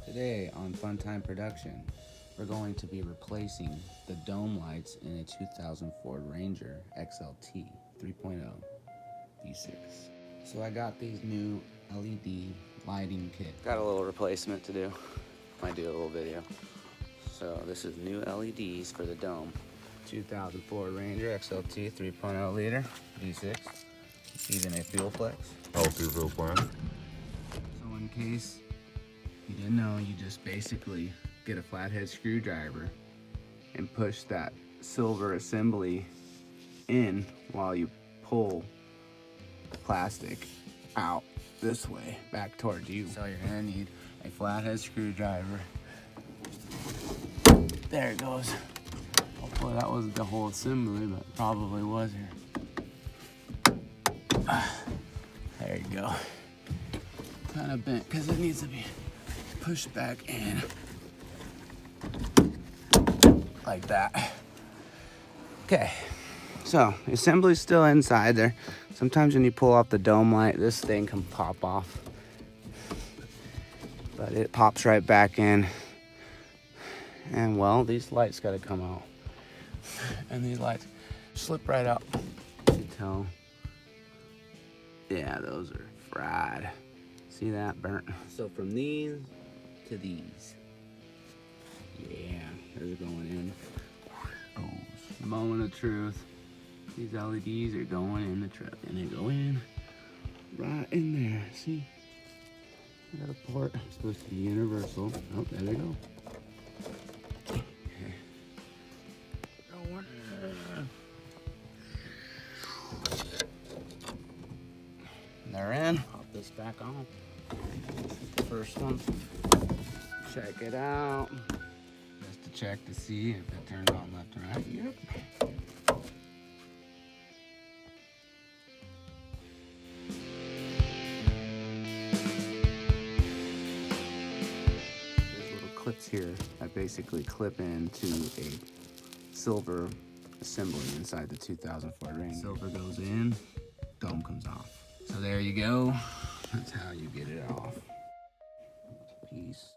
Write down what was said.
Today on Funtime Production, we're going to be replacing the dome lights in a 2000 Ford Ranger XLT 3.0 V6. So I got these new LED lighting kit. Got a little replacement to do. Might do a little video. So this is new LEDs for the dome. 2000 Ford Ranger XLT 3.0 liter V6. Even a fuel flex. Healthy fuel plan. So in case you didn't know, you just basically get a flathead screwdriver and push that silver assembly in while you pull the plastic out this way, back towards you. So you're gonna need a flathead screwdriver. There it goes. Hopefully that wasn't the whole assembly, but it probably was here. There you go. Kind of bent because it needs to be pushed back in like that. Okay, so the assembly's still inside there. Sometimes when you pull off the dome light, this thing can pop off, but it pops right back in. And well, these lights got to come out, and these lights slip right out. You can tell. Yeah, those are fried. See that burnt? So from these to these. Yeah, those are going in. Oh, moment of truth. These LEDs are going in the truck, and they go in right in there. See? I got a port. It's supposed to be universal. Oh, there they go. Okay. Going in. And they're in. Pop this back on. First one. Check it out. Just to check to see if it turns on left and right. Yep. There's little clips here that basically clip into a silver assembly inside the 2000 Ford Ranger. Silver goes in, dome comes off. So there you go. That's how you get it off. Peace.